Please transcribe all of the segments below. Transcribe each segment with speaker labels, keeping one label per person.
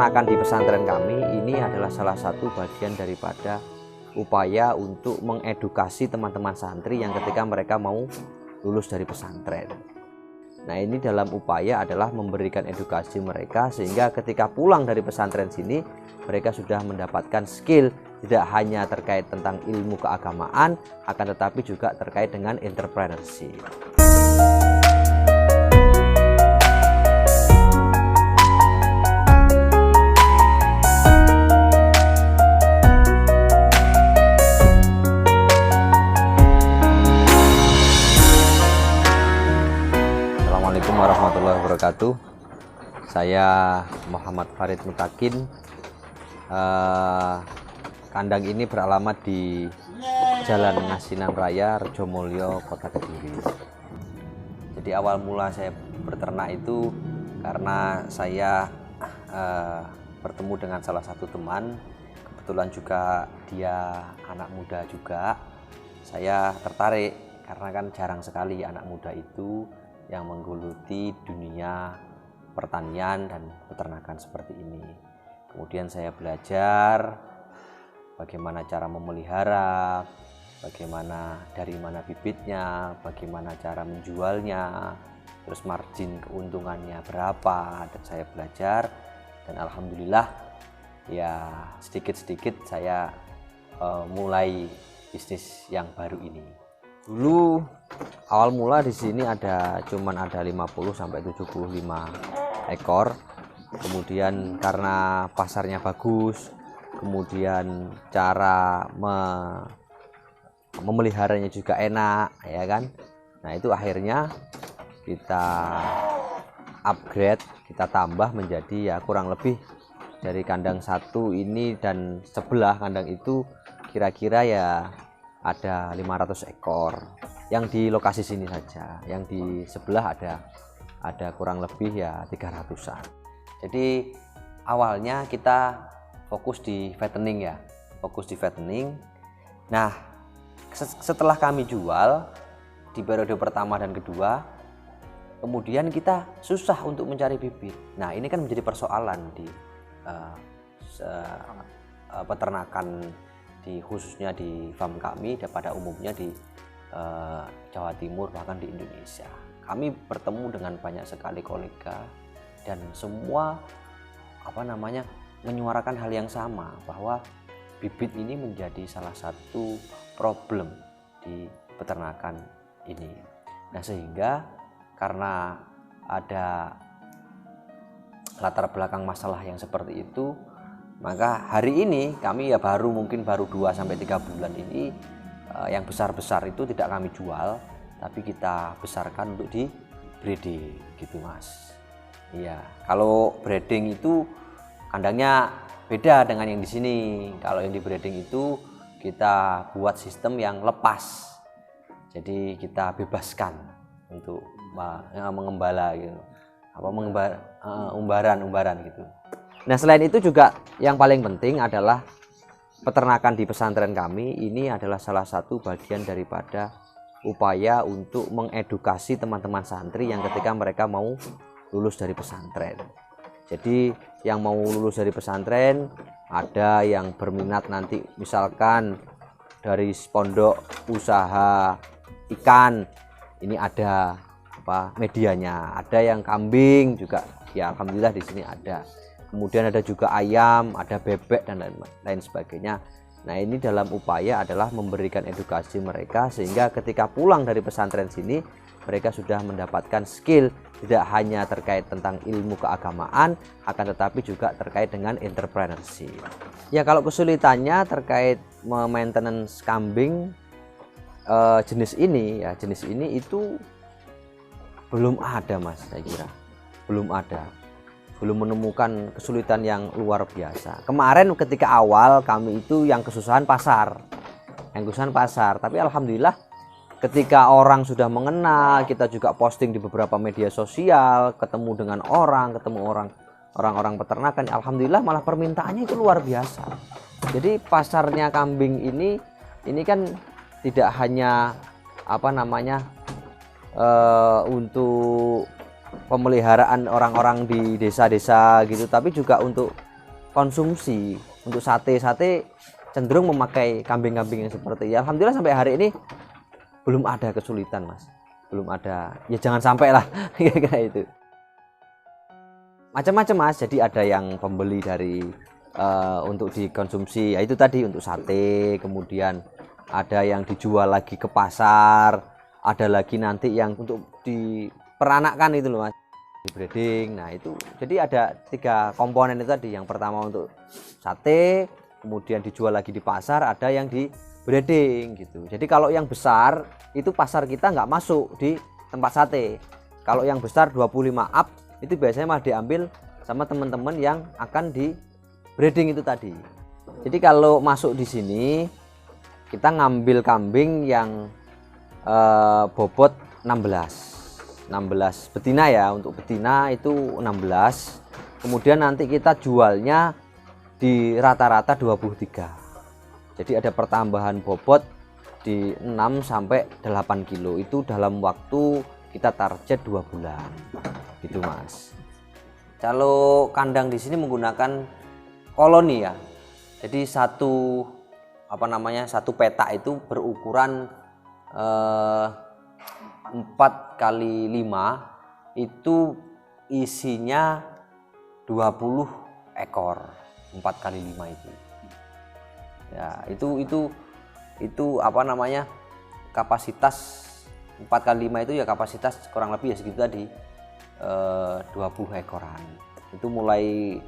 Speaker 1: peternakan di pesantren kami ini adalah salah satu bagian daripada upaya untuk mengedukasi teman-teman santri yang ketika mereka mau lulus dari pesantren. Nah, ini dalam upaya adalah memberikan edukasi mereka sehingga ketika pulang dari pesantren sini mereka sudah mendapatkan skill tidak hanya terkait tentang ilmu keagamaan, akan tetapi juga terkait dengan entrepreneurship. Assalamualaikum warahmatullahi wabarakatuh. Saya Muhammad Farid Mutakin. Kandang ini beralamat di Jalan Ngasinan Raya, Rejomulyo, Kota Kediri. Jadi awal mula saya berternak itu karena saya bertemu dengan salah satu teman, kebetulan juga dia anak muda juga. Saya tertarik karena kan jarang sekali anak muda itu yang menggeluti dunia pertanian dan peternakan seperti ini. Kemudian saya belajar bagaimana cara memelihara, bagaimana dari mana bibitnya, bagaimana cara menjualnya, terus margin keuntungannya berapa, dan saya belajar dan alhamdulillah ya sedikit-sedikit saya mulai bisnis yang baru ini. Dulu awal mula di sini cuman ada 50 sampai 75 ekor. Kemudian karena pasarnya bagus, kemudian cara memeliharanya juga enak, ya kan. Nah, itu akhirnya kita upgrade, kita tambah menjadi ya kurang lebih dari kandang satu ini dan sebelah kandang itu kira-kira ya ada 500 ekor yang di lokasi sini saja. Yang di sebelah ada kurang lebih ya 300-an. Jadi awalnya kita fokus di fattening ya, fokus di fattening. Nah, setelah kami jual di periode pertama dan kedua, kemudian kita susah untuk mencari bibit. Nah, ini kan menjadi persoalan di peternakan khususnya di farm kami dan pada umumnya di Jawa Timur bahkan di Indonesia. Kami bertemu dengan banyak sekali kolega dan semua menyuarakan hal yang sama, bahwa bibit ini menjadi salah satu problem di peternakan ini. Nah, sehingga karena ada latar belakang masalah yang seperti itu, maka hari ini kami ya mungkin baru 2-3 bulan ini yang besar-besar itu tidak kami jual, tapi kita besarkan untuk di breeding gitu, Mas. Iya, kalau breeding itu kandangnya beda dengan yang di sini. Kalau yang di breeding itu kita buat sistem yang lepas. Jadi kita bebaskan untuk mengembala gitu. Umbaran gitu. Nah, selain itu juga yang paling penting adalah peternakan di pesantren kami ini adalah salah satu bagian daripada upaya untuk mengedukasi teman-teman santri yang ketika mereka mau lulus dari pesantren. Jadi yang mau lulus dari pesantren, ada yang berminat nanti misalkan dari pondok usaha ikan, ini ada medianya, ada yang kambing juga ya alhamdulillah di sini ada. Kemudian ada juga ayam, ada bebek dan lain sebagainya. Nah, ini dalam upaya adalah memberikan edukasi mereka sehingga ketika pulang dari pesantren sini mereka sudah mendapatkan skill tidak hanya terkait tentang ilmu keagamaan, akan tetapi juga terkait dengan entrepreneurship. Ya, kalau kesulitannya terkait maintenance kambing jenis ini itu belum ada, Mas, saya kira. Belum ada. Belum menemukan kesulitan yang luar biasa. Kemarin ketika awal kami itu yang kesusahan pasar. Tapi alhamdulillah ketika orang sudah mengenal, kita juga posting di beberapa media sosial, ketemu dengan orang-orang peternakan, alhamdulillah malah permintaannya itu luar biasa. Jadi pasarnya kambing ini kan tidak hanya untuk pemeliharaan orang-orang di desa-desa gitu, tapi juga untuk konsumsi untuk sate cenderung memakai kambing-kambing yang seperti ya. Alhamdulillah sampai hari ini belum ada kesulitan Mas, belum ada, ya jangan sampai lah kira-kira itu. Macam-macam Mas, jadi ada yang pembeli dari untuk dikonsumsi, ya itu tadi untuk sate, kemudian ada yang dijual lagi ke pasar, ada lagi nanti yang untuk diperanakkan itu loh Mas, di breeding. Nah itu jadi ada 3 komponen itu tadi. Yang pertama untuk sate, kemudian dijual lagi di pasar, ada yang di breeding gitu. Jadi kalau yang besar itu pasar kita nggak masuk di tempat sate. Kalau yang besar 25 up itu biasanya malah diambil sama teman-teman yang akan di breeding itu tadi. Jadi kalau masuk di sini kita ngambil kambing yang bobot 16 betina ya. Untuk betina itu 16, kemudian nanti kita jualnya di rata-rata 23. Jadi ada pertambahan bobot di 6 sampai 8 kilo itu dalam waktu kita target 2 bulan gitu Mas. Kalau kandang di sini menggunakan koloni ya. Jadi satu petak itu berukuran 4x5 itu isinya 20 ekor. 4x5 itu. Ya, itu kapasitas 4x5 itu ya kapasitas kurang lebih ya segitu tadi, 20 ekoran. Itu mulai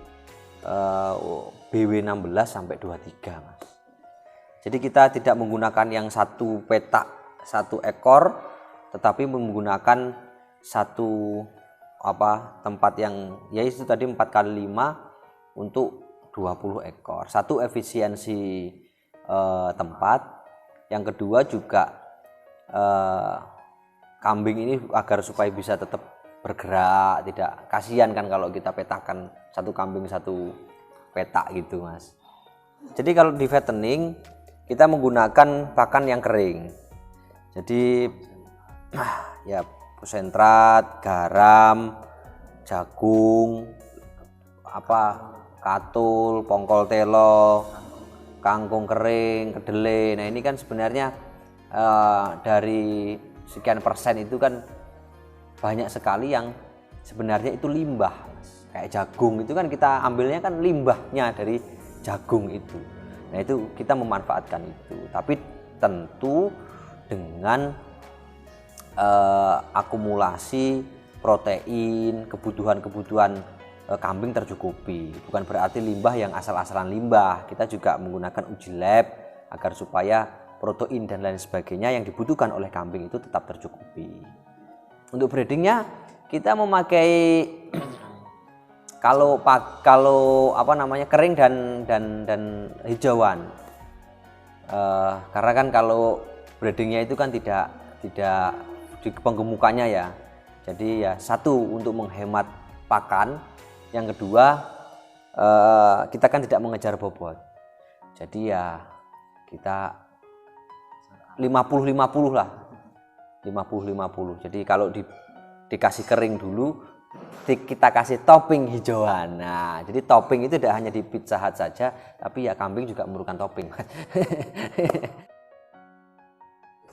Speaker 1: BW 16 sampai 23 Mas. Jadi kita tidak menggunakan yang satu petak 1 ekor, tetapi menggunakan satu tempat yang ya itu tadi 4x5 untuk 20 ekor. Satu efisiensi tempat, yang kedua juga kambing ini agar supaya bisa tetap bergerak, tidak kasihan kan kalau kita petakan satu kambing satu petak gitu Mas. Jadi kalau di fattening kita menggunakan pakan yang kering. Jadi ya konsentrat, garam, jagung, katul, pongkol telo, kangkung kering, kedelai. Nah ini kan sebenarnya dari sekian persen itu kan banyak sekali yang sebenarnya itu limbah Mas. Kayak jagung itu kan kita ambilnya kan limbahnya dari jagung itu. Nah itu kita memanfaatkan itu, tapi tentu dengan akumulasi protein, kebutuhan kambing tercukupi. Bukan berarti limbah yang asal-asalan limbah. Kita juga menggunakan uji lab agar supaya protein dan lain sebagainya yang dibutuhkan oleh kambing itu tetap tercukupi. Untuk breedingnya kita memakai kalau kering dan hijauan. Karena kan kalau breedingnya itu kan tidak di penggemukannya ya. Jadi ya satu untuk menghemat pakan, yang kedua kita kan tidak mengejar bobot. Jadi ya kita 50-50 lah. 50-50. Jadi kalau dikasih kering dulu, kita kasih topping hijauan. Nah, jadi topping itu tidak hanya di Pizza Hut saja, tapi ya kambing juga memerlukan topping.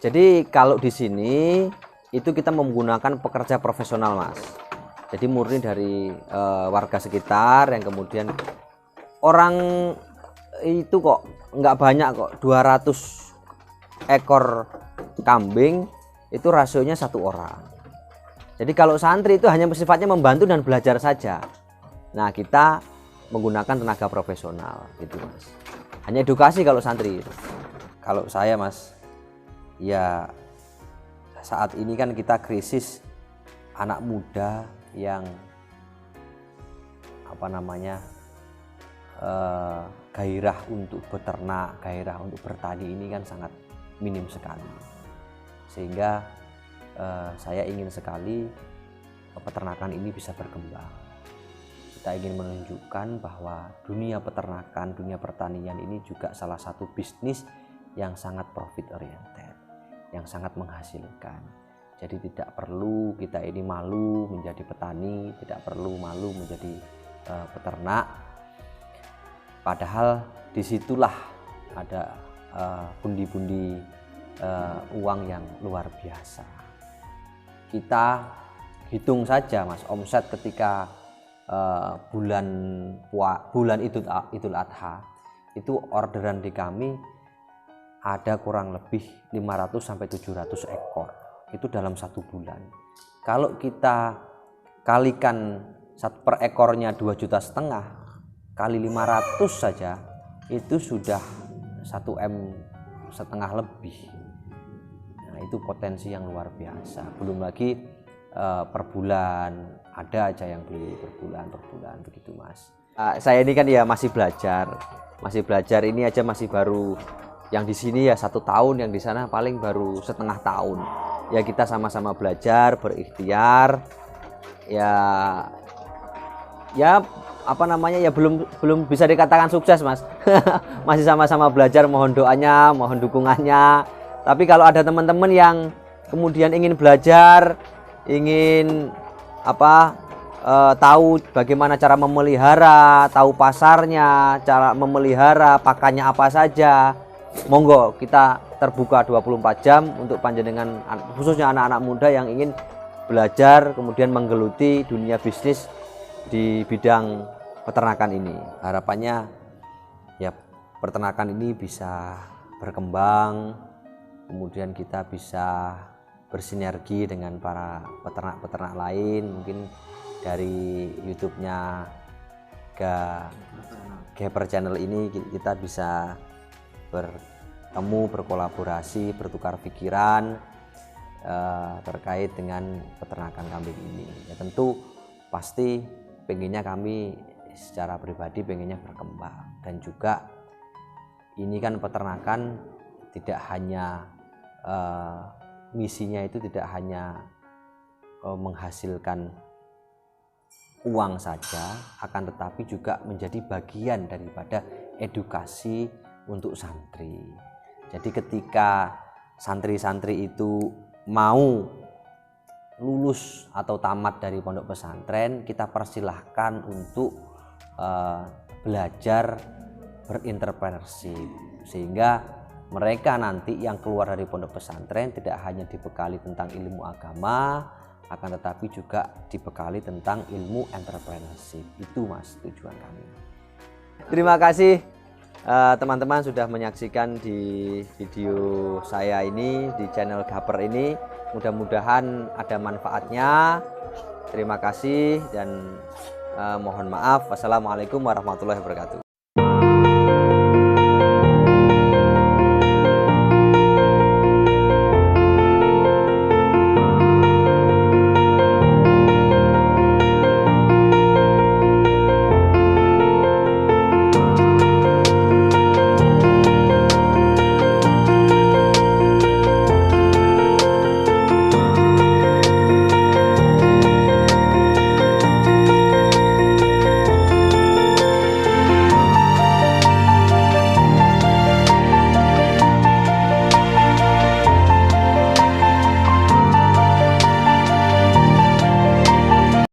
Speaker 1: Jadi kalau di sini itu kita menggunakan pekerja profesional Mas. Jadi murni dari warga sekitar yang kemudian orang itu kok nggak banyak kok, 200 ekor kambing itu rasionya 1 orang. Jadi kalau santri itu hanya sifatnya membantu dan belajar saja. Nah kita menggunakan tenaga profesional gitu Mas. Hanya edukasi kalau santri. Kalau saya Mas, ya saat ini kan kita krisis anak muda yang gairah untuk beternak, gairah untuk bertani ini kan sangat minim sekali. Sehingga saya ingin sekali peternakan ini bisa berkembang. Kita ingin menunjukkan bahwa dunia peternakan, dunia pertanian ini juga salah satu bisnis yang sangat profit oriented, yang sangat menghasilkan. Jadi tidak perlu kita ini malu menjadi petani, tidak perlu malu menjadi peternak. Padahal disitulah ada pundi-pundi uang yang luar biasa. Kita hitung saja Mas, omset ketika bulan Idul Adha itu orderan di kami ada kurang lebih 500 sampai 700 ekor. Itu dalam 1 bulan. Kalau kita kalikan per ekornya 2,5 juta kali 500 saja itu sudah 1,5 M lebih. Nah, itu potensi yang luar biasa. Belum lagi per bulan ada aja yang beli per bulan begitu Mas. Saya ini kan ya masih belajar ini aja masih baru, yang di sini ya 1 tahun, yang di sana paling baru setengah tahun. Ya kita sama-sama belajar, berikhtiar, ya apa namanya ya belum bisa dikatakan sukses Mas. Masih sama-sama belajar, mohon doanya, mohon dukungannya. Tapi kalau ada teman-teman yang kemudian ingin belajar, ingin tahu bagaimana cara memelihara, tahu pasarnya, cara memelihara, pakannya apa saja, monggo, kita terbuka 24 jam untuk panjenengan, khususnya anak-anak muda yang ingin belajar kemudian menggeluti dunia bisnis di bidang peternakan ini. Harapannya ya peternakan ini bisa berkembang, kemudian kita bisa bersinergi dengan para peternak-peternak lain, mungkin dari YouTube-nya Gaper Channel ini kita bisa bertemu, berkolaborasi, bertukar pikiran terkait dengan peternakan kambing ini. Ya tentu pasti pengennya kami secara pribadi pengennya berkembang, dan juga ini kan peternakan tidak hanya misinya itu tidak hanya menghasilkan uang saja, akan tetapi juga menjadi bagian daripada edukasi untuk santri. Jadi ketika santri-santri itu mau lulus atau tamat dari pondok pesantren, kita persilahkan untuk belajar berentrepreneurship, sehingga mereka nanti yang keluar dari pondok pesantren tidak hanya dibekali tentang ilmu agama, akan tetapi juga dibekali tentang ilmu entrepreneurship. Itu Mas tujuan kami. Terima kasih teman-teman sudah menyaksikan di video saya ini di channel Gaper ini. Mudah-mudahan ada manfaatnya. Terima kasih dan mohon maaf. Wassalamualaikum warahmatullahi wabarakatuh.